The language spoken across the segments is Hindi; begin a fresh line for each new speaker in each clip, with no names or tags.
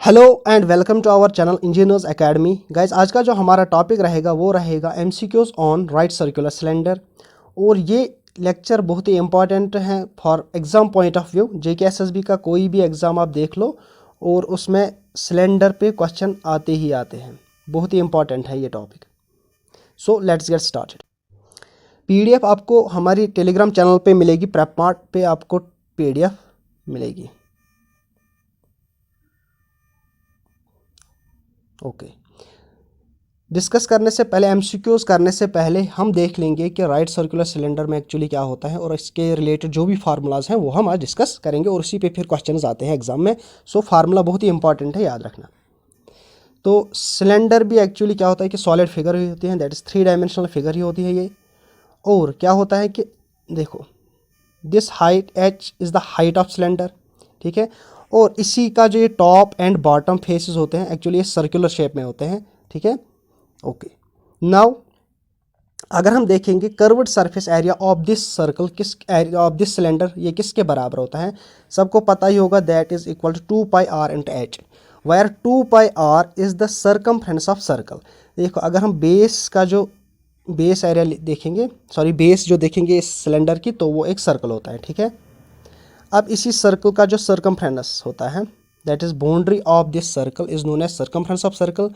Hello and welcome to our channel engineers academy. Guys, आज का जो हमारा टॉपिक रहेगा वो रहेगा MCQs on right circular cylinder. और ये लेक्चर बहुत ही इंपॉर्टेंट है for exam point of view. JKSSB का कोई भी एग्ज़ाम आप देख लो और उसमें सिलेंडर पे क्वेश्चन आते ही आते हैं। बहुत ही इंपॉर्टेंट है ये topic. So let's get started. PDF आपको हमारी टेलीग्राम चैनल पे मिलेगी। प्रेप मार्ट पे आपको पीडीएफ मिलेगी। ओके, डिस्कस करने से पहले, एमसीक्यूज करने से पहले हम देख लेंगे कि राइट सर्कुलर सिलेंडर में एक्चुअली क्या होता है और इसके रिलेटेड जो भी फार्मूलाज हैं वो हम आज डिस्कस करेंगे और उसी पे फिर क्वेश्चंस आते हैं एग्जाम में। सो फार्मूला बहुत ही इंपॉर्टेंट है, याद रखना। तो सिलेंडर भी एक्चुअली क्या होता है कि सॉलिड फिगर ही होती है, दैट इज़ 3 डायमेंशनल फिगर ही होती है ये। और क्या होता है कि देखो, this height H is the height of cylinder, ठीक है। और इसी का जो ये टॉप एंड बॉटम फेसेस होते हैं एक्चुअली ये सर्कुलर शेप में होते हैं, ठीक है। ओके, नाउ अगर हम देखेंगे curved surface area of this circle, किस एरिया ऑफ दिस सिलेंडर ये किसके बराबर होता है, सबको पता ही होगा, that is equal to 2 pi r into h, where 2 pi r is the circumference of circle. देखो, अगर हम बेस का जो बेस एरिया देखेंगे, सॉरी बेस जो देखेंगे इस सिलेंडर की, तो वो एक सर्कल होता है, ठीक है। अब इसी सर्कल का जो सर्कमफ्रेंस होता है, that is boundary of this circle is known as circumference of circle,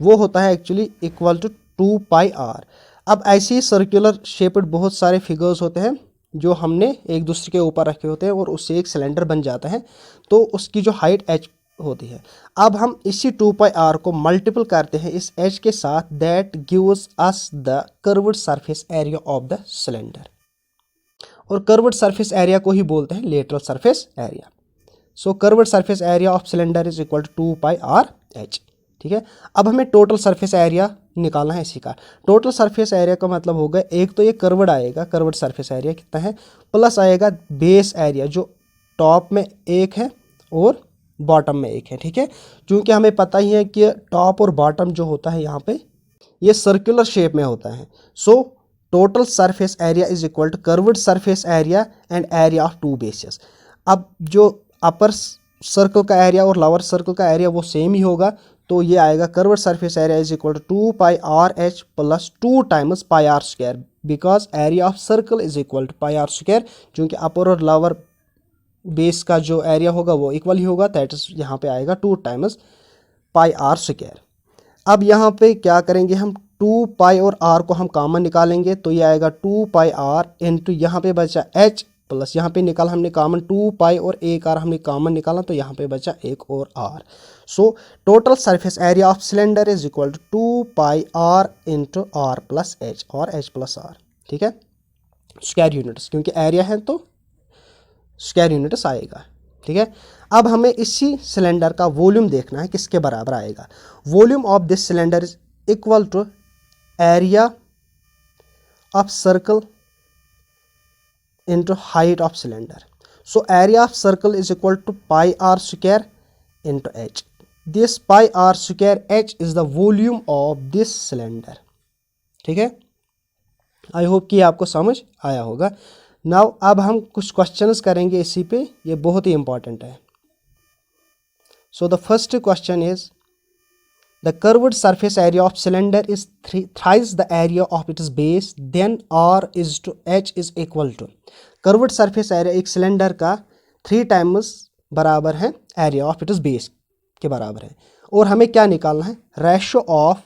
वो होता है actually equal to 2 pi r. अब ऐसे ही सर्कुलर शेप्ड बहुत सारे फिगर्स होते हैं जो हमने एक दूसरे के ऊपर रखे होते हैं और उससे एक सिलेंडर बन जाता है, तो उसकी जो हाइट एच होती है। अब हम इसी 2 पाई आर को मल्टीपल करते हैं इस एच के साथ, that gives us the curved surface area of the cylinder. और कर्व्ड सरफेस एरिया को ही बोलते हैं lateral surface area. So curved surface area of cylinder is equal to 2 pi r h, ठीक है। अब हमें टोटल सरफेस एरिया निकालना है इसी का। टोटल सरफेस एरिया का मतलब होगा, एक तो ये कर्व्ड आएगा, कर्व्ड सरफेस एरिया कितना है, प्लस आएगा बेस एरिया जो टॉप में एक है और बॉटम में एक है, ठीक है। क्योंकि हमें पता ही है कि टॉप और बॉटम जो होता है यहाँ पे ये सर्कुलर शेप में होता है। So total surface area is equal to curved surface area and area of two bases. अब जो अपर सर्कल का एरिया और लोअर सर्कल का एरिया वो सेम ही होगा, तो ये आएगा curved surface area is equal to 2 pi r h plus 2 times pi r square, because area of circle is equal to pi r square. क्योंकि अपर और लोअर बेस का जो एरिया होगा वो इक्वल ही होगा, दैट इज यहाँ पे आएगा 2 टाइम्स पाई आर स्क्वायर। अब यहाँ पे क्या करेंगे हम, 2 पाई और आर को हम कॉमन निकालेंगे, तो ये आएगा 2 पाई आर इंटू यहाँ पे बचा एच प्लस यहाँ पे निकाला हमने कॉमन 2 पाई और एक आर हमने कॉमन निकाला, तो यहाँ पे बचा एक और r. So total surface area of cylinder is equal to 2 pi r into r plus h और एच प्लस आर, ठीक है। स्क्वायर यूनिट्स, क्योंकि एरिया है तो स्क्वायर यूनिट्स आएगा, ठीक है। अब हमें इसी सिलेंडर का वॉल्यूम देखना है किसके बराबर आएगा। Volume of this cylinder is equal to area of circle into height of cylinder. So area of circle is equal to pi r square into h. This pi r square h is the volume of this cylinder. ठीक है, आई होप कि आपको समझ आया होगा। नाउ अब हम कुछ क्वेश्चंस करेंगे इसी पे, ये बहुत ही इंपॉर्टेंट है। So the first question is, the curved surface area of cylinder is thrice the area of its base, then r is to h is equal to। Curved surface area एक सिलेंडर का 3 टाइम्स बराबर है एरिया ऑफ इट्स बेस के बराबर है। और हमें क्या निकालना है, ratio of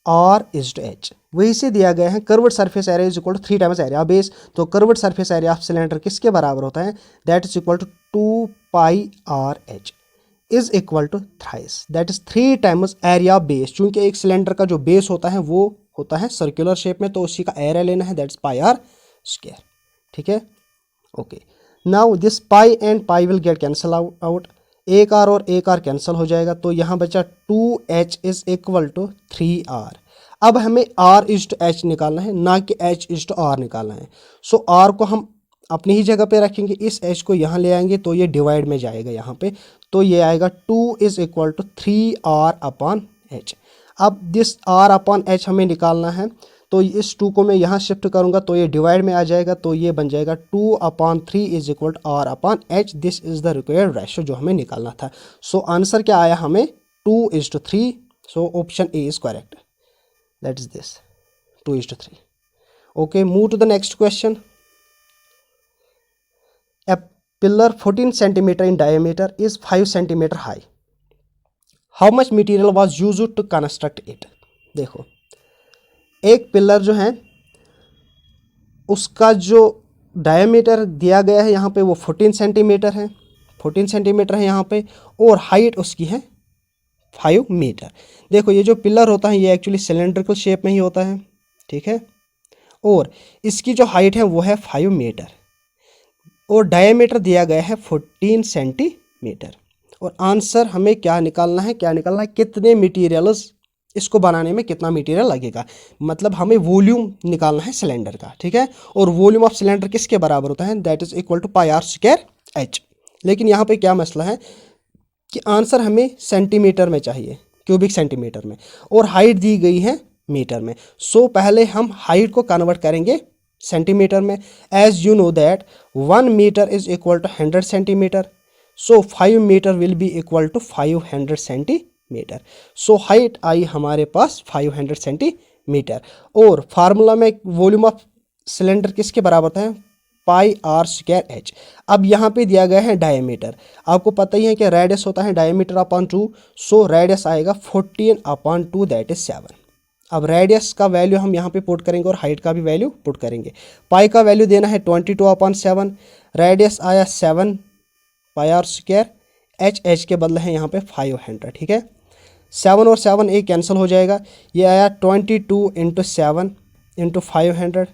r is to h। वही से दिया गया है, curved surface area is equal to 3 times area base, तो curved surface area of cylinder किसके बराबर होता है, that is equal to 2 pi r h is equal to thrice, that is 3 times area base. चूंकि एक सिलेंडर का जो बेस होता है वो होता है सर्कुलर शेप में, तो उसी का एरिया लेना है, that is pi r square, ठीक है। Okay, now this pi and pi will get cancel out, एक आर और एक आर कैंसिल हो जाएगा, तो यहाँ बचा 2h is equal to 3r। अब हमें r इज टू h निकालना है, ना कि h इज टू r निकालना है। सो r को हम अपनी ही जगह पे रखेंगे, इस h को यहाँ ले आएंगे तो ये डिवाइड में जाएगा यहाँ पे, तो ये आएगा 2 is equal to 3r upon h। अब दिस r अपॉन h हमें निकालना है, तो इस 2 को मैं यहाँ शिफ्ट करूँगा तो ये डिवाइड में आ जाएगा, तो ये बन जाएगा 2/3 is equal to R/H। This is the required ratio जो हमें निकालना था। सो आंसर क्या आया हमें 2:3। So option A is correct, that is this 2:3। Okay, move to the next question. A pillar 14 centimeter in diameter is 5 centimeter high. How much material was used to construct it? देखो, एक पिलर जो है उसका जो डायमीटर दिया गया है यहाँ पे वो 14 सेंटीमीटर है, 14 सेंटीमीटर है यहाँ पे, और हाइट उसकी है 5 मीटर। देखो, ये जो पिलर होता है ये एक्चुअली सिलेंड्रिकल शेप में ही होता है, ठीक है, और इसकी जो हाइट है वो है 5 मीटर और डायमीटर दिया गया है 14 सेंटीमीटर। और आंसर हमें क्या निकालना है, कितने मटेरियल्स इसको बनाने में कितना मटेरियल लगेगा, मतलब हमें वॉल्यूम निकालना है सिलेंडर का, ठीक है। और वॉल्यूम ऑफ सिलेंडर किसके बराबर होता है, that is equal to πr²h। लेकिन यहाँ पे क्या मसला है कि आंसर हमें सेंटीमीटर में चाहिए, क्यूबिक सेंटीमीटर में, और हाइट दी गई है मीटर में। सो पहले हम हाइट को कन्वर्ट करेंगे सेंटीमीटर में। As you know that 1 metre is equal to 100 centimetre, so 5 metre will be equal to 500 centimetre. So height आई हमारे पास 500 सेंटीमीटर। और फार्मूला में वॉल्यूम ऑफ सिलेंडर किसके बराबर है, πr²h। अब यहाँ पे दिया गया है डायमीटर, आपको पता ही है कि रेडियस होता है डायमीटर अपॉन 2, सो रेडियस आएगा 14/2 दैट इज 7। अब रेडियस का वैल्यू हम यहाँ पे पुट करेंगे और हाइट का भी वैल्यू पुट करेंगे। पाई का वैल्यू देना है 22/7, रेडियस आया 7 πr², h के बदले है यहाँ पे 500, ठीक है। 7 और 7 एक कैंसिल हो जाएगा, ये आया 22 × 7 × 500।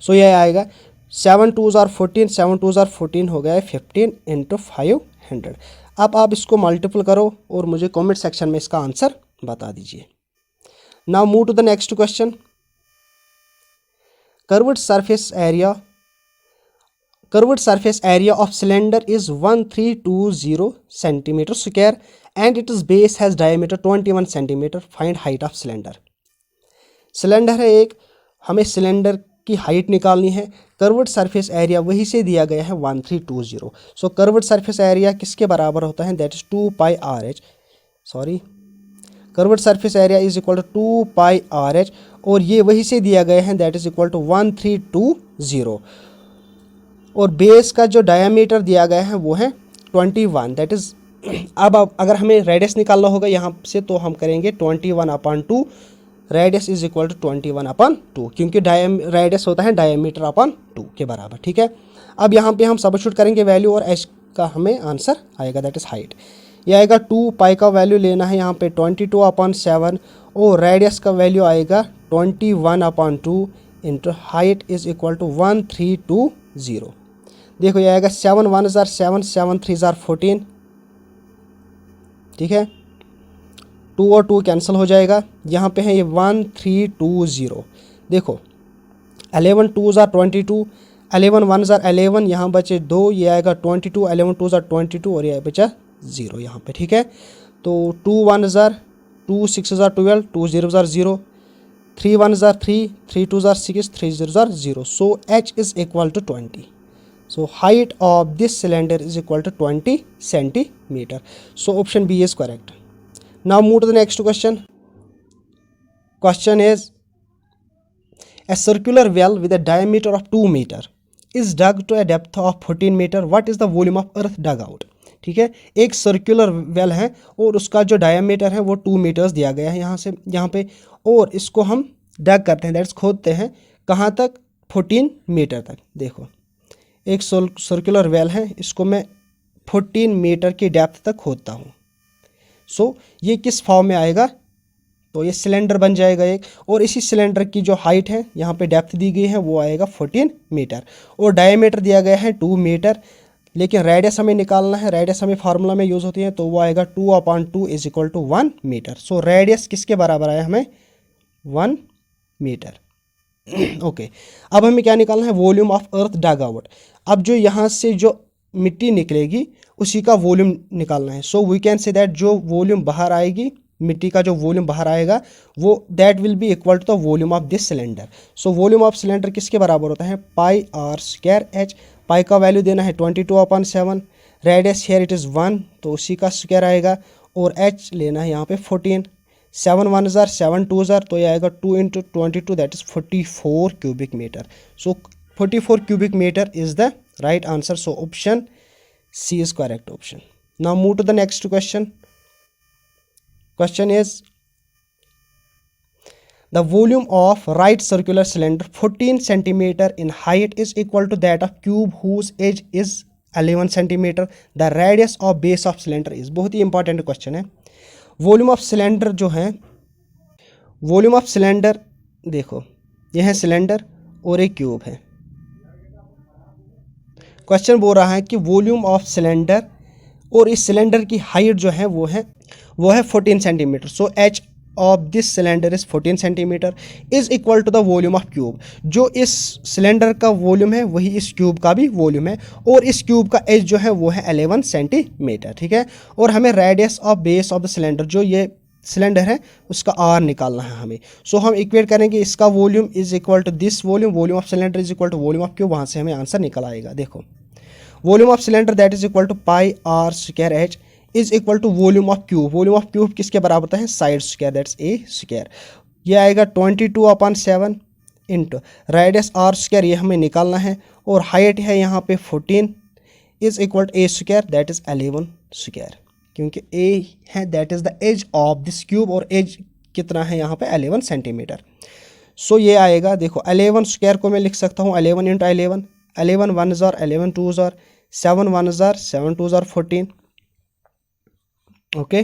सो ये आएगा 7 2s are 14, 7 2s are 14 हो गया 15 × 500। अब आप इसको मल्टीपल करो और मुझे कमेंट सेक्शन में इसका आंसर बता दीजिए। Now move to the next question. Curved surface area of cylinder is 1320 centimetre square and its base has diameter 21 centimetre. Find height of cylinder. Cylinder है एक, हमें सिलेंडर की हाइट निकालनी है। कर्व्ड सरफेस एरिया वही से दिया गया है 1320। सो कर्व्ड सरफेस एरिया किसके बराबर होता है, that is 2πRH। Sorry, curved surface area is equal to 2πRH और ये वही से दिया गया है दैट इज इक्वल टू 1320। और बेस का जो डायमीटर दिया गया है वो है 21 दैट इज। अब अगर हमें रेडियस निकालना होगा यहाँ से तो हम करेंगे 21/2, रेडियस इज इक्वल टू 21/2 क्योंकि रेडियस होता है डायमीटर अपॉन 2 के बराबर, ठीक है। अब यहाँ पे हम सबस्टिट्यूट करेंगे वैल्यू और एच का हमें आंसर आएगा दैट इज हाइट। ये आएगा 2 पाई का वैल्यू लेना है यहाँ पे 22/7 और रेडियस का वैल्यू आएगा 21/2 into height is equal to 1320। देखो ये आएगा 7 1s are 7, 7 3s are 14, ठीक है। 2 और 2 कैंसिल हो जाएगा, यहाँ पे है ये 1320। देखो 11 2s are 22, 11 1s are 11, यहाँ बचे 2, ये आएगा 22, 11 2s are 22 और ये बचा 0 यहाँ पे, ठीक है। तो 2 1s are 2, 6s are 12, 2 0s are 0, 3 1s are 3, 3 2s are 6, 3 0s are 0. So h is equal to 20. So height of this cylinder is equal to 20 centimeter. So option B is correct. Now move to the next question. Question is, a circular well with a diameter of 2 meter is dug to a depth of 14 meter. What is the volume of earth dug out? ठीक है, एक सर्कुलर वेल है और उसका जो डायमीटर है वो 2 मीटर्स दिया गया है यहाँ से यहाँ पे, और इसको हम डग करते हैं, दैट्स खोदते हैं कहाँ तक, 14 मीटर तक। देखो एक सर्कुलर वेल है, इसको मैं 14 मीटर की डेप्थ तक खोदता हूँ। सो ये किस फॉर्म में आएगा, तो ये सिलेंडर बन जाएगा एक, और इसी सिलेंडर की जो हाइट है यहाँ पे डेप्थ दी गई है वो आएगा 14 मीटर और डायमीटर दिया गया है 2 मीटर। लेकिन रेडियस हमें निकालना है, रेडियस हमें फार्मूला में यूज़ होती है, तो वो आएगा 2/2 is equal to 1 metre. So radius किसके बराबर आया हमें, 1 मीटर। ओके, अब हमें क्या निकालना है, volume of earth dug out. अब जो यहाँ से जो मिट्टी निकलेगी उसी का वॉल्यूम निकालना है। So we can say that जो वॉल्यूम बाहर आएगी मिट्टी का जो वॉल्यूम बाहर आएगा वो that will be equal to the volume of this cylinder. So volume of cylinder किसके बराबर होता है, pi r square h. Pi का वैल्यू देना है 22/7, रेडियस हेयर इट इज़ 1 तो उसी का स्क्वायर आएगा, और एच लेना है यहाँ पे 14। 7 1 ज़ार 7 2 ज़ार तो ये आएगा 2 × 22 that is 44 cubic metre. So 44 cubic meter is the right answer. So option C is correct option. Now move to the next question. Question is the volume of right circular cylinder 14 centimeter in height is equal to that of cube whose edge is 11 centimeter. The radius of base of cylinder is, बहुत ही important question है। वॉल्यूम ऑफ सिलेंडर जो है, वॉल्यूम ऑफ सिलेंडर देखो यह है सिलेंडर और एक क्यूब है। क्वेश्चन बोल रहा है कि वॉल्यूम ऑफ सिलेंडर और इस सिलेंडर की हाइट जो है वो है 14 centimetre. So h of this cylinder is 14 centimetre is equal to the volume of cube. जो इस सिलेंडर का वॉल्यूम है वही इस क्यूब का भी वॉल्यूम है, और इस क्यूब का एज जो है वो है 11 सेंटीमीटर, ठीक है। और हमें radius of base of the cylinder, जो ये सिलेंडर है उसका आर निकालना है हमें। सो हम इक्वेट करेंगे इसका volume is equal to this volume, volume of cylinder is equal to volume of cube, वहाँ से हमें आंसर निकल आएगा। देखो volume of cylinder that is equal to pi r square h is equal to volume of cube. Volume of cube किसके बराबर होता है, side square that's a square. ये आएगा 22/7 इंटू रेडियस आर स्क्वायर, ये हमें निकालना है, और हाइट है यहाँ पे 14 is equal to a square that is 11 square, क्योंकि ए है that is the edge of this cube, और एज कितना है यहाँ पे 11 सेंटीमीटर। सो ये आएगा, देखो 11 स्क्वायर को मैं लिख सकता हूँ 11 इंटू 11, 11 1 ज़ार 11 2 ज़ार 7 1 ज़ार 7 2 ज़ार 14। ओके,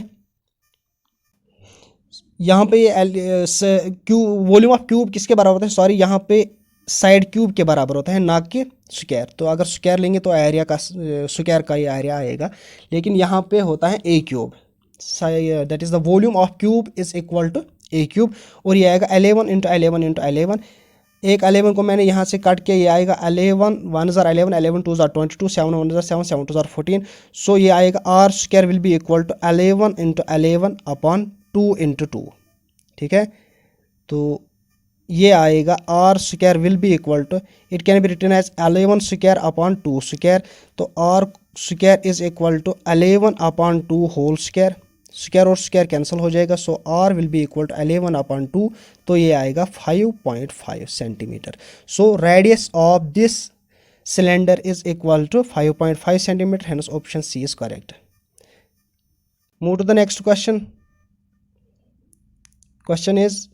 यहाँ पे ये क्यूब वॉल्यूम ऑफ क्यूब किसके बराबर होता है, सॉरी यहाँ पे साइड क्यूब के बराबर होता है ना कि स्क्वायर। तो अगर स्क्वायर लेंगे तो एरिया का स्क्वायर का ही एरिया आएगा, लेकिन यहाँ पे होता है a cube, that is the volume of cube is equal to a cube, और ये आएगा 11 इंटू 11 इंटू 11। एक 11 को मैंने यहाँ से काट के, ये आएगा 11 1 ज़ार 11 11 2 ज़ार 22 7 1 ज़ार 7 7 2 ज़ार 14। सो ये आएगा r square will be equal to 11 into 11 upon 2 into 2, ठीक है। तो ये आएगा r square will be equal to, it can be written as 11 square upon 2 square. तो r square is equal to 11 upon 2 whole square, square और स्क्वायर कैंसिल हो जाएगा। So r will be equal to 11 upon 2, तो ये आएगा 5.5 centimetre. So radius of this cylinder is equal to 5.5 centimetre, hence option C is correct. Move to the next question. Question is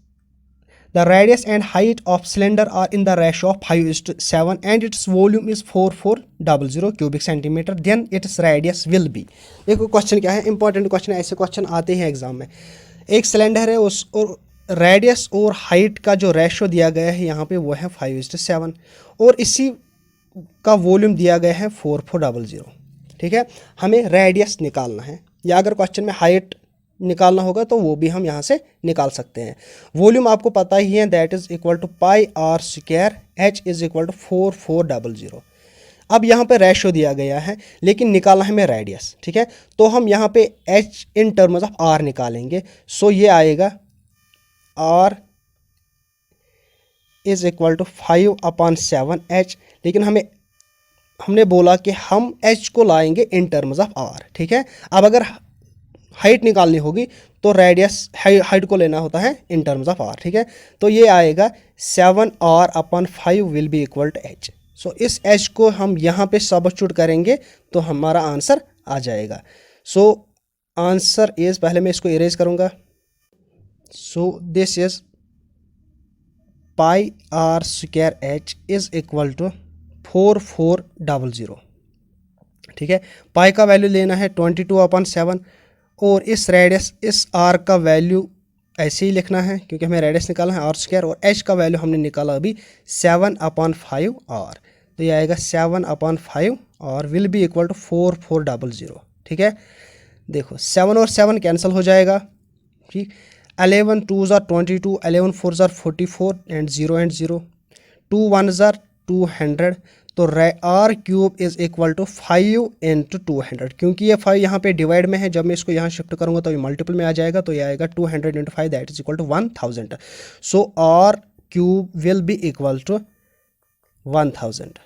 the radius and height of cylinder are in the ratio of 5:7 and its volume is 4400 cubic centimeter, then its radius will be। देखो क्वेश्चन क्या है, इंपॉर्टेंट क्वेश्चन है, ऐसे क्वेश्चन आते हैं एग्जाम में। एक सिलेंडर है उस, और रेडियस और हाइट का जो रेशो दिया गया है यहाँ पे वो है 5:7, और इसी का वॉल्यूम दिया गया है 4400, ठीक है। हमें रेडियस निकालना है, या अगर क्वेश्चन में हाइट निकालना होगा तो वो भी हम यहाँ से निकाल सकते हैं। वॉल्यूम आपको पता ही है that is equal to pi r square h is equal to 4400। अब यहाँ पे रेशो दिया गया है, लेकिन निकालना है हमें रेडियस, ठीक है। तो हम यहाँ पे h in terms of r निकालेंगे। सो ये आएगा r is equal to 5/7 h, लेकिन हमने बोला कि हम एच को लाएंगे इन टर्म्स ऑफ आर, ठीक है। अब अगर हाइट निकालनी होगी तो रेडियस हाइट को लेना होता है इन टर्म्स ऑफ आर, ठीक है। तो ये आएगा 7r/5 will be equal to h. So इस एच को हम यहाँ पे सब्स्टिट्यूट करेंगे तो हमारा आंसर आ जाएगा। सो आंसर इज, पहले मैं इसको इरेज करूँगा। So this is pi r square h is equal to 4400, ठीक है। पाई का वैल्यू लेना है 22/7, और इस रेडियस इस आर का वैल्यू ऐसे ही लिखना है क्योंकि हमें रेडियस निकालना है आर स्क्वायर, और एच का वैल्यू हमने निकाला अभी 7/5 आर, तो ये आएगा 7/5 r will be equal to 4400, ठीक है। देखो 7 और 7 कैंसिल हो जाएगा, ठीक। 11 2 ज़ार 22 11 4 ज़ार 44 एंड 0 2 1 ज़ार 200, तो r cube is equal to 5 into 200, क्योंकि ये 5 यहाँ पे डिवाइड में है, जब मैं इसको यहाँ शिफ्ट करूँगा तो ये मल्टीपल में आ जाएगा, तो ये आएगा 200 into 5 that is equal to 1000. So r cube will be equal to 1000.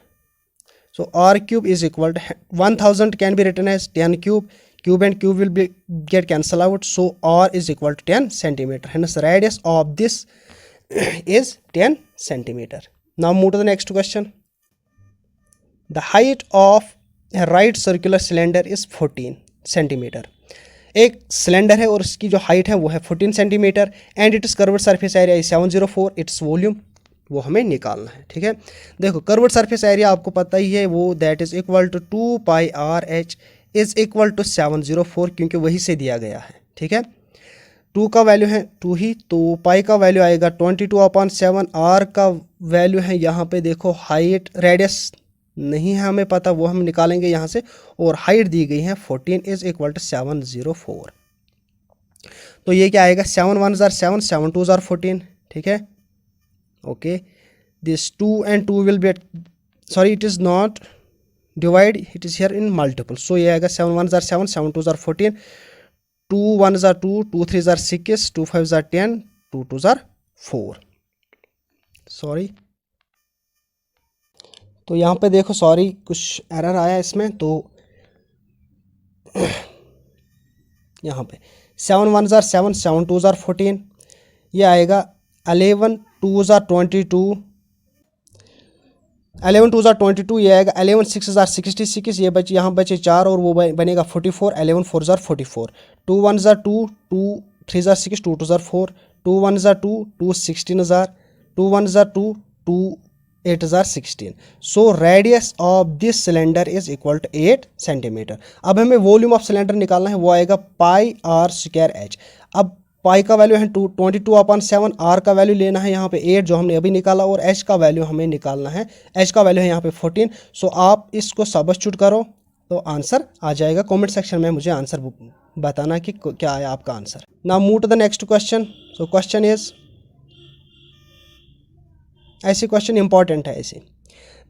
So r cube is equal to 1000 can be written as 10 cube. Cube and cube will be get cancel out. So r is equal to 10 centimeter. Hence radius of this is 10 centimeter. Now move to the next question. The height of a right circular cylinder is 14 centimeter. एक सिलेंडर है और उसकी जो हाइट है वो है 14 centimetre and it's curved surface area is 704. Its volume वो हमें निकालना है. ठीक है, देखो कर्व्ड सरफेस एरिया आपको पता ही है, वो that is equal to 2 pi r h is equal to 704, क्योंकि वही से दिया गया है. ठीक है, 2 का वैल्यू है 2 ही, तो पाई का वैल्यू आएगा 22/7. आर का वैल्यू है यहाँ पे देखो हाइट, रेडियस नहीं है हमें पता, वो हम निकालेंगे यहाँ से, और हाइट दी गई है 14 इज इक्वल टू 704. तो ये क्या आएगा 7 1 are 7, 7 2 are 14. ठीक है, okay, this 2 and 2 will be sorry it is not divide, it is here in multiple. So ये आएगा 7 1 are 7, 7 2 are 14, 2 1 are 2, 2 3 are 6, 2 5 are 10, 2 2 are 4. Sorry, तो यहाँ पे देखो सॉरी कुछ एरर आया इसमें, तो यहाँ पे 7 1 are 7, 7 2 are 14, ये आएगा 11 2 are 22, 11 2 are 22, ये आएगा 11 6 are 66, ये बचे यहाँ बचे 4 और वो बनेगा 44, 11 4 are 44, 2 1 are 2, 2 3 are 6, 2 2 are 4, 2 1 are 2, 2 16 are, 2 1 are 2, 2 8 are 16. So radius of this cylinder is equal to 8 centimeter. अब हमें वॉल्यूम ऑफ सिलेंडर निकालना है, वो आएगा पाई आर स्क्वायर एच. अब पाई का वैल्यू है 22/7, आर का वैल्यू लेना है यहाँ पे 8 जो हमने अभी निकाला, और एच का वैल्यू हमें निकालना है, एच का वैल्यू है यहाँ पे 14. सो आप इसको सब्स्टिट्यूट करो तो आंसर आ जाएगा. कमेंट सेक्शन में मुझे आंसर बताना कि क्या आया आपका answer. Now move to the next question. So question is, ऐसी क्वेश्चन इंपॉर्टेंट है ऐसे.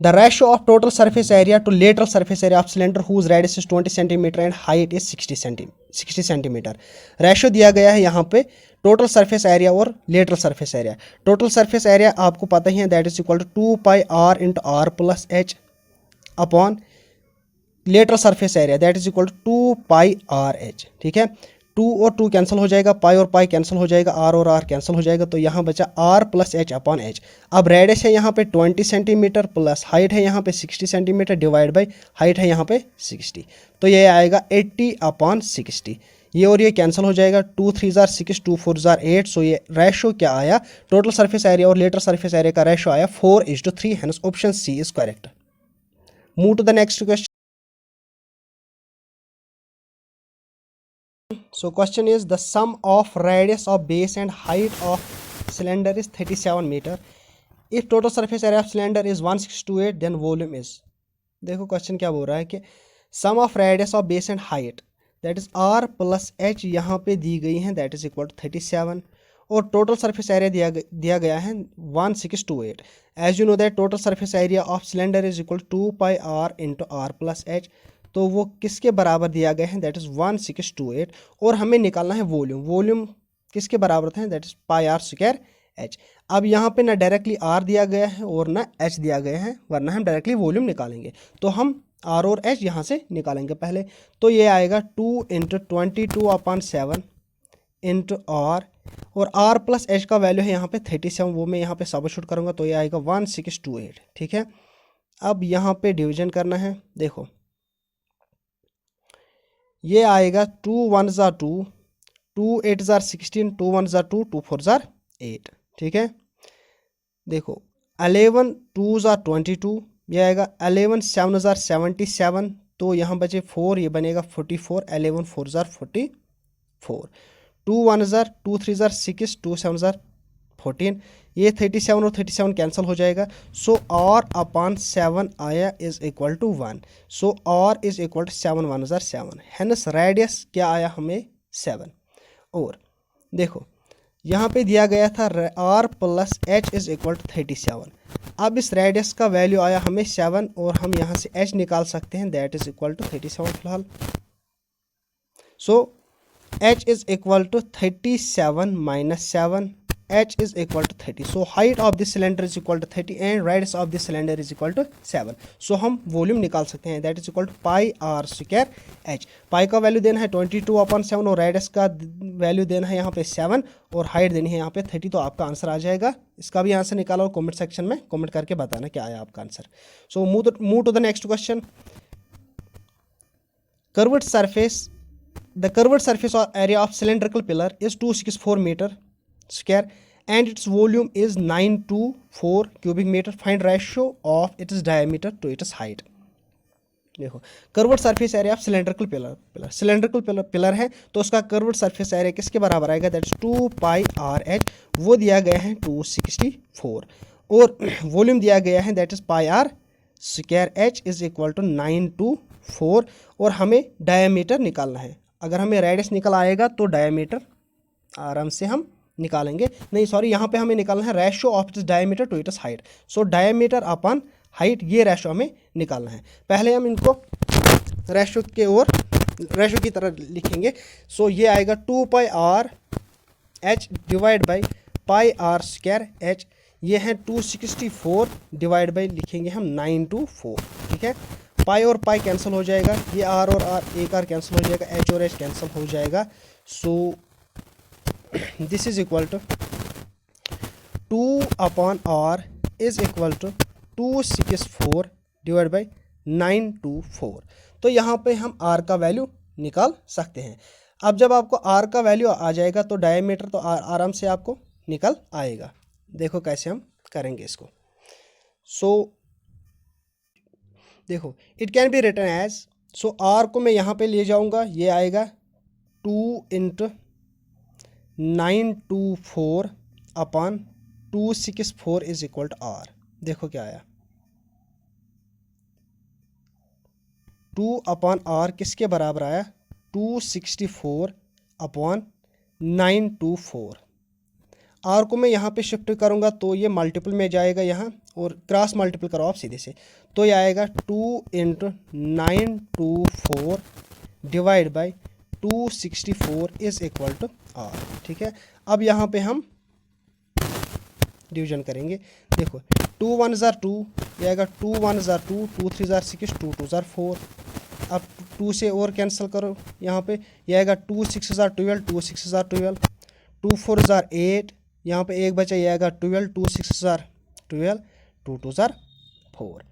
The ratio of total surface area to lateral surface area of cylinder whose radius is 20 centimetre and height is 60 centimetre. Ratio दिया गया है यहाँ पे टोटल सरफेस एरिया और lateral surface area. Total surface area आपको पता ही है that is equal to 2 pi r into r plus h upon lateral surface area that is equal to 2 pi r h. ठीक है, 2 और 2 कैंसिल हो जाएगा, पाई और पाई कैंसिल हो जाएगा, आर और आर कैंसिल हो जाएगा, तो यहाँ बचा r plus h upon h. अब रेडियस है यहाँ पे 20 सेंटीमीटर प्लस हाइट है यहाँ पे 60 सेंटीमीटर डिवाइड बाई हाइट है यहाँ पे 60, तो ये आएगा 80/60. ये और ये कैंसिल हो जाएगा, 2 3 are 6, 2 4 are 8. सो ये रेशो क्या आया, टोटल सरफेस एरिया और लेटरल सरफेस एरिया का रेशो आया 4:3. Hence option C is correct. Move to the next question. So question is, the sum of radius of base and height of cylinder is 37 meter. If total surface area of cylinder is 1628, then volume is. देखो क्वेश्चन क्या बोल रहा है कि sum of radius of base and height that is r plus h यहाँ पे दी गई हैं that is equal to 37, और टोटल सरफेस एरिया दिया गया है 1628. As you know that total surface area of cylinder is equal to 2 pi r into r plus h, तो वो किसके बराबर दिया गया है दैट इज़ 1628, और हमें निकालना है वॉल्यूम. वॉल्यूम किसके बराबर था that is pi r square h. अब यहाँ पे ना डायरेक्टली आर दिया गया है और ना एच दिया गया है, वरना हम डायरेक्टली वॉल्यूम निकालेंगे, तो हम आर और एच यहाँ से निकालेंगे पहले. तो ये आएगा 2 इंटू 22/7 इंटू आर, और आर प्लस एच का वैल्यू है यहाँ पे 37, वो मैं यहाँ पे सब्स्टिट्यूट करूँगा, तो ये आएगा 1628. ठीक है, अब यहाँ पे डिवीजन करना है. देखो ये आएगा 2 1 are 2, 2 8 are 16, 2 1 are 2, 2 4 are 8. ठीक है, देखो 11 2 are 22, ये आएगा 11 7 are 77, तो यहाँ बचे 4, ये बनेगा 44, 11 4 are 44, 2 1 are 2 3 are 6, 2 7 are 14, ये 37 और 37 कैंसिल हो जाएगा. सो r अपॉन 7 आया is equal to 1. So r is equal to 7 1 are 7. Hence radius क्या आया हमें 7. और देखो यहाँ पे दिया गया था r plus h is equal to 37. अब इस रेडियस का वैल्यू आया हमें 7 और हम यहाँ से h निकाल सकते हैं, दैट इज इक्वल टू 37 फिलहाल। So h is equal to 37 minus 7, h is equal to 30. So height of this cylinder is equal to 30 and radius of this cylinder is equal to 7. So हम वॉल्यूम निकाल सकते हैं, that is equal to pi r square h. पाई का वैल्यू देना है 22/7 और रेडियस का वैल्यू देना है यहाँ पे 7 और हाइट देनी है यहाँ पे 30। तो आपका आंसर आ जाएगा। इसका भी आंसर निकालो और कमेंट सेक्शन में कमेंट करके बताना क्या आया आपका आंसर। So move to the next question. Curved surface, the curved surface or area of cylindrical pillar is 264 meter square and its volume is 924 cubic meter. Find ratio of its diameter to its height. देखो curved surface area of cylindrical pillar cylindrical pillar है तो उसका कर्व्ड सरफेस एरिया किसके बराबर आएगा, that is 2 pi r H, वो दिया गया है 264 और वॉल्यूम दिया गया है that is pi r square h is equal to 924 और हमें डायमीटर निकालना है। अगर हमें रेडियस निकल आएगा तो डायमीटर आराम से हम निकालेंगे, नहीं सॉरी यहाँ पे हमें निकालना है ratio of its diameter to its height. So diameter upon height, ये रेशियो हमें निकालना है। पहले हम इनको रेशियो के और रेशियो की तरह लिखेंगे। सो ये आएगा 2 pi r h divide by pi r square h, ये है 264 डिवाइड बाई लिखेंगे हम 924, ठीक है। पाई और पाई कैंसिल हो जाएगा, ये आर और आर एक आर कैंसिल हो जाएगा, एच और एच कैंसिल हो जाएगा। So this is equal to 2 upon r is equal to 264 divide by 924। तो यहाँ पे हम आर का वैल्यू निकाल सकते हैं। अब जब आपको आर का वैल्यू आ जाएगा तो डायमीटर तो आराम से आपको निकल आएगा। देखो कैसे हम करेंगे इसको। सो देखो it can be written as, so r को मैं यहाँ पे ले जाऊँगा, ये आएगा 2 into 924 upon 264 is equal to r. देखो क्या आया, 2 अपॉन आर किसके बराबर आया, 264 अपॉन 924। आर को मैं यहाँ पे शिफ्ट करूँगा तो ये मल्टीपल में जाएगा यहाँ और क्रॉस मल्टीपल करो आप सीधे से, तो ये आएगा 2 into 924 divide by 264 is equal to r, ठीक है। अब यहाँ पे हम डिवीजन करेंगे। देखो 2 1 ज़ार 2, ये आएगा 2 1 ज़ार 2, 2 3 ज़ार 6, 2 2 ज़ार 4। अब 2 से और कैंसिल करो यहाँ पे, ये आएगा 2 6 ज़ार 12, 2 6 ज़ार 12, 2 4 ज़ार 8, यहाँ पे एक बचा, ये आएगा 12, 2 6 ज़ार 12, 2 2 ज़ार 4।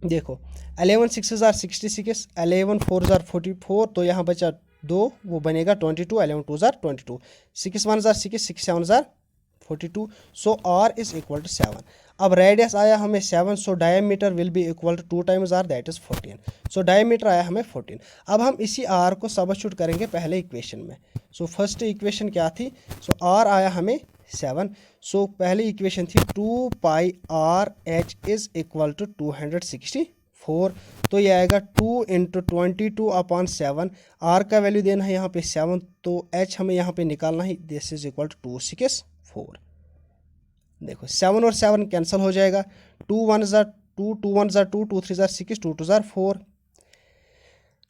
देखो 11 6 ज़ार 66, 11 4 ज़ार 44, तो यहाँ बचा 2, वो बनेगा 22, 11 2 ज़ार 22, 6 1 ज़ार 6, 6 7 ज़ार 42। So r is equal to 7। अब रेडियस आया हमें 7, so diameter will be equal to 2 times r, that is 14। So diameter आया हमें 14। अब हम इसी आर को सबस्टिट्यूट करेंगे पहले इक्वेशन में। सो फर्स्ट इक्वेशन क्या थी, सो आर आया हमें 7। सो पहली इक्वेशन थी 2 pi r h is equal to 264, तो ये आएगा 2 इंटू 22 अपॉन 7। आर का वैल्यू देना है यहाँ पे 7, तो एच हमें यहाँ पे निकालना है, दिस इज इक्वल टू 264। देखो 7 और 7 कैंसिल हो जाएगा, 2 1 ज़ार 2, 2 1 ज़ार 2, 2 3 ज़ार 6, 2 2 ज़ार 4,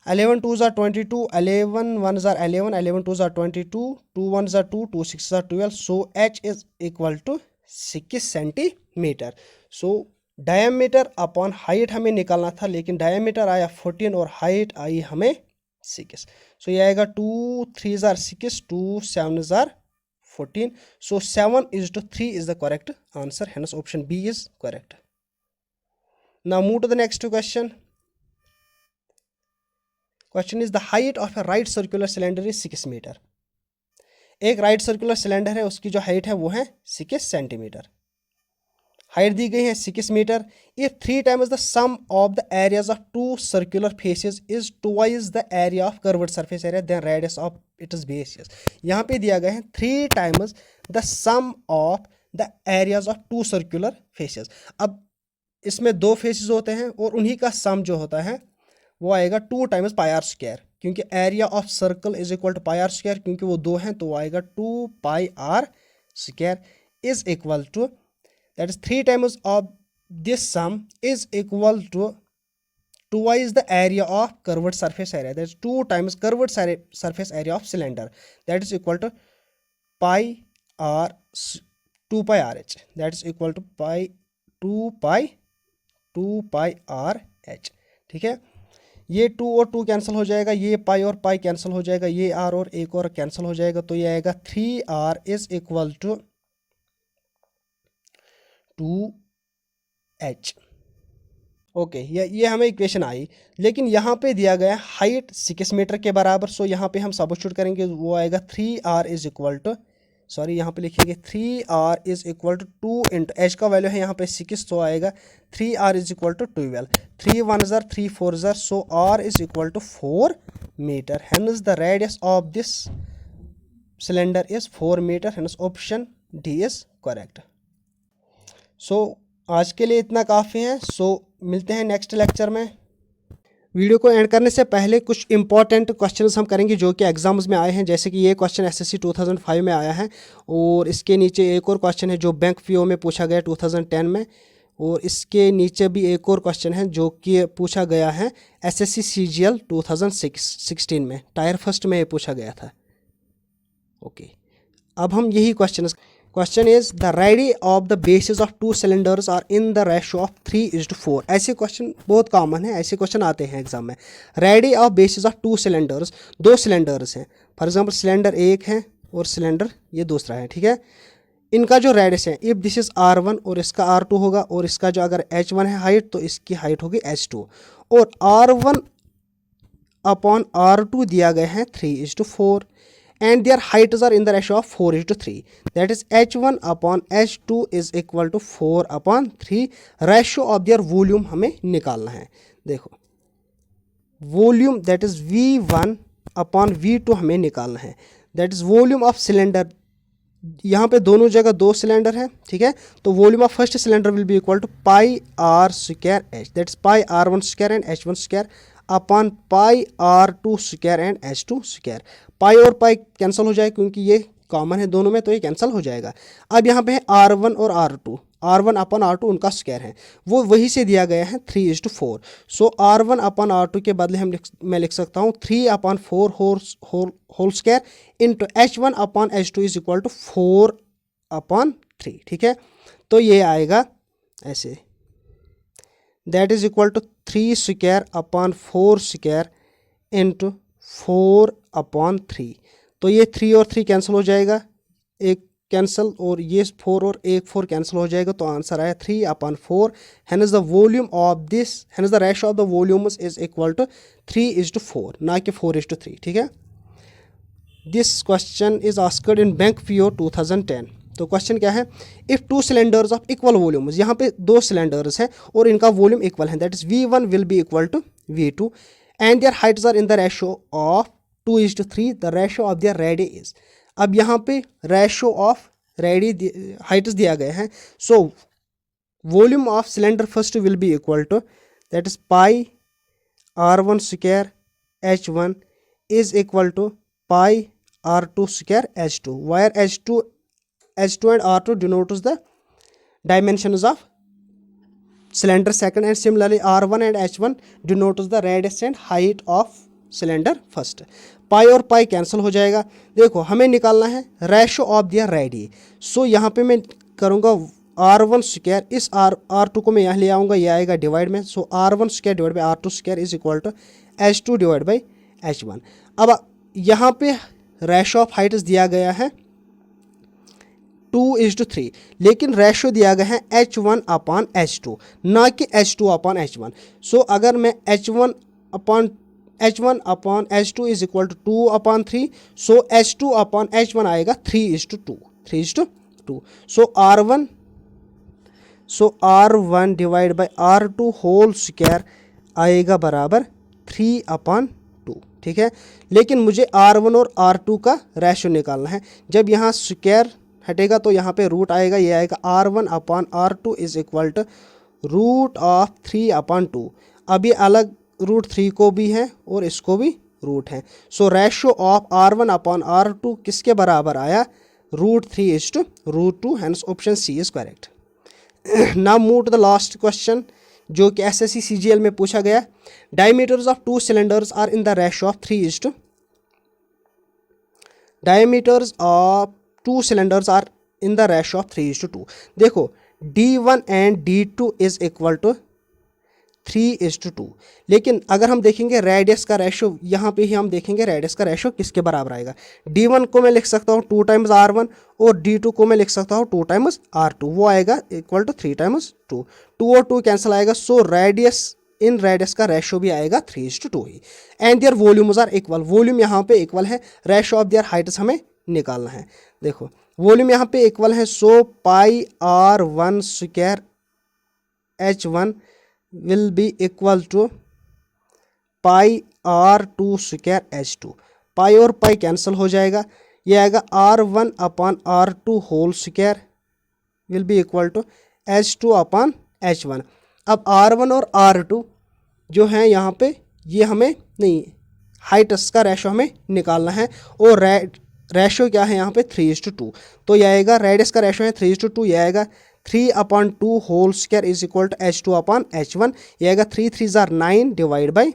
11 2 ज़ार 22, 11 1 ज़ार 11, 11 2 ज़ार 22, 2 1 ज़ार 2, 2 6 ज़ार 12। So h is equal to 6 centimetre. So diameter upon height हमें निकालना था, लेकिन डायमीटर आया 14 और हाइट आई हमें 6। सो ये आएगा 2 3 ज़ार 6, 2 7 ज़ार 14। So 7:3 is the correct answer. Hence option B is correct. Now move to the next question. Question is the height of a right circular cylinder is 6 meter. एक राइट सर्कुलर सिलेंडर है, उसकी जो हाइट है वो है 6 सेंटीमीटर। हाइट दी गई है 6 metre. If 3 times the sum of the areas of 2 circular faces is twice the area of curved surface area then radius of its basis. यहाँ पे दिया गया है 3 times the sum of the areas of 2 circular faces. अब इसमें 2 फेसेस होते हैं और उन्हीं का सम जो होता है वो आएगा 2 टाइम्स पाई आर स्क्वायर, क्योंकि area of circle is equal to pi r square, क्योंकि वो 2 हैं तो वो आएगा 2 pi r square is equal to that is 3 times of this sum is equal to twice the area of curved surface area. That is 2 times curved surface area of cylinder, that is equal to pi r 2 pi rh, that is equal to 2 pi r h। ठीक है, ये 2 और 2 कैंसिल हो जाएगा, ये पाई और पाई कैंसिल हो जाएगा, ये r और एक और कैंसिल हो जाएगा, तो ये आएगा 3r is equal to 2h। Okay, ये हमें इक्वेशन आई, लेकिन यहाँ पे दिया गया हाइट 6 मीटर के बराबर। सो यहाँ पे हम सबस्टिट्यूट करेंगे, वो आएगा 3r is equal to, sorry यहाँ पे लिखेंगे 3r is equal to 2 into h का वैल्यू है यहाँ पे 6, तो आएगा 3r इज इक्वल टू 12, 3 1 ज़र 3 4 ज़र, so r is equal to 4 metre. Hence the radius of this cylinder is 4 metre, hence option D is correct. So आज के लिए इतना काफ़ी है। सो मिलते हैं नेक्स्ट लेक्चर में। वीडियो को एंड करने से पहले कुछ इंपॉर्टेंट क्वेश्चंस हम करेंगे जो कि एग्जाम्स में आए हैं, जैसे कि ये क्वेश्चन एसएससी 2005 में आया है, और इसके नीचे एक और क्वेश्चन है जो बैंक पीओ में पूछा गया 2010 में, और इसके नीचे भी एक और क्वेश्चन है जो कि पूछा गया है एसएससी सीजीएल 2016 में, टायर फर्स्ट में ये पूछा गया था। ओके, अब हम यही question is the radii of the basis of 2 cylinders are in the ratio of 3:4। ऐसे क्वेश्चन बहुत कॉमन है, ऐसे क्वेश्चन आते हैं एग्जाम में। Ready of basis of 2 cylinders, 2 cylinders हैं, फॉर एग्जांपल सिलेंडर एक है और सिलेंडर ये दूसरा है। ठीक है, इनका जो रेडियस है, इफ दिस इज R1 और इसका R2 होगा, और इसका जो अगर H1 है हाइट, तो इसकी हाइट होगी H2, और R1 अपॉन R2 दिया गया है 3:4, and their heights are in the ratio of 4:3, that is H1 upon H2 is equal to 4/3। ratio of their volume हमें निकालना है। देखो volume that is V1 upon V2 हमें निकालना है, that is volume of cylinder. यहाँ पे दोनों जगह 2 सिलेंडर है, ठीक है, तो volume of first cylinder will be equal to pi r square h, that is pi r1 square and h1 square upon pi r2 square and h2 square. Pi और पाई कैंसिल हो जाए क्योंकि ये कॉमन है दोनों में, तो ये कैंसिल हो जाएगा। अब यहाँ पे है R1 और R2, R1 अपॉन R2 उनका स्क्वायर है, वो वही से दिया गया है 3:4। सो R1 अपॉन R2 के बदले मैं लिख सकता हूँ 3/4 whole square into H1 upon H2 is equal to 4/3। ठीक है, तो ये आएगा ऐसे, that is equal to 3 square upon 4 square into 4/3। तो ये 3 और 3 कैंसिल हो जाएगा, एक कैंसिल, और ये 4 और एक 4 कैंसिल हो जाएगा, तो आंसर आया 3/4। Hence the volume of this, hence the ratio of the volumes is equal to 3:4, ना कि 4:3। ठीक है, this question is asked in bank PO 2010। तो क्वेश्चन क्या है, if 2 cylinders of equal volumes, यहाँ पे 2 सिलेंडर्स हैं और इनका वॉल्यूम इक्वल है, that is V1 will be equal to V2 and their heights are in the ratio of 2:3, the ratio of their radii is। अब यहाँ पे ratio of radii heights दिया गया है, so volume of cylinder first will be equal to, that is pi r1 square h1 is equal to pi r2 square h2, where h2 and r2 denotes the dimensions of cylinder second, and similarly R1 and H1 denotes the radius and height of cylinder first। पाई और पाई कैंसिल हो जाएगा। देखो हमें निकालना है रेशो ऑफ दियर रेडी, सो यहाँ पे मैं करूँगा R1 स्क्वायर, इस R2 को मैं यहाँ ले आऊँगा, ये आएगा डिवाइड में, so R1 square divide by R2 square is equal to H2 divide by H1। अब यहाँ पे रेशो ऑफ हाइट्स दिया गया है 2:3, लेकिन रेशो दिया गया है H1 अपॉन H2, ना कि H2 अपॉन H1। सो अगर मैं H1 upon H2 is equal to 2/3, so H2 upon H1 आएगा 3:2। So R1 divide by R2 whole square आएगा बराबर 3/2। ठीक है, लेकिन मुझे R1 और R2 का रेशो निकालना है। जब यहाँ स्क्वायर हटेगा तो यहाँ पे रूट आएगा, ये आएगा R1 upon R2 is equal to root of 3/2। अभी अलग रूट 3 को भी है और इसको भी रूट है, सो ratio of R1 upon R2 किसके बराबर आया, √3:√2, hence option C is correct. Now move to the last question जो कि एसएससी सीजीएल में पूछा गया। Diameters of two cylinders are in the ratio of 3:2। Diameters of two cylinders are in the ratio of 3:2। देखो D1 and D2 is equal to 3:2। लेकिन अगर हम देखेंगे रेडियस का रेशो, यहाँ पे ही हम देखेंगे रेडियस का रेशो किसके बराबर आएगा। D1 को मैं लिख सकता हूँ 2 टाइम्स R1 और D2 को मैं लिख सकता हूँ 2 टाइम्स R2, वो आएगा इक्वल टू 3 टाइम्स 2। 2 और 2 कैंसिल आएगा, सो रेडियस इन रेडियस का रेशो भी आएगा 3:2 ही। And their volumes are equal, volume यहाँ पे इक्वल है, रेशो ऑफ देयर हाइट्स हमें निकालना है। देखो वॉल्यूम यहाँ पे इक्वल है, so pi R1 square H1 will be equal to pi R2 square H2। Pi और पाई कैंसिल हो जाएगा, ये आएगा R1 upon R2 whole square will be equal to H2 upon H1। अब R1 और R2 जो है यहाँ पे, ये हमें नहीं, हाइट्स का रेशो हमें निकालना है और रेशो क्या है यहाँ पे 3:2। तो यह आएगा, रेडियस का रेशो है 3:2, यह आएगा 3/2 whole square is equal to H2 upon H1। यह आएगा 3 3 आर 9 डिवाइड बाई,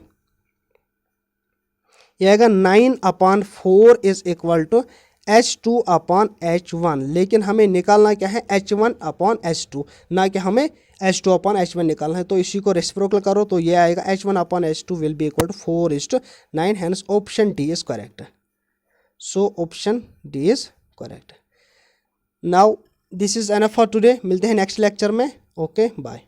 यह आएगा 9/4 is equal to H2 upon H1। लेकिन हमें निकालना क्या है, H1 अपॉन H2, ना कि हमें H2 अपॉन H1 निकालना है। तो इसी को रेसिप्रोकल करो तो ये आएगा H1 upon H2 will be equal to 4:9। Hence option D is correct. So option D is correct. Now this is enough for today, मिलते हैं नेक्स्ट लेक्चर में। Okay bye.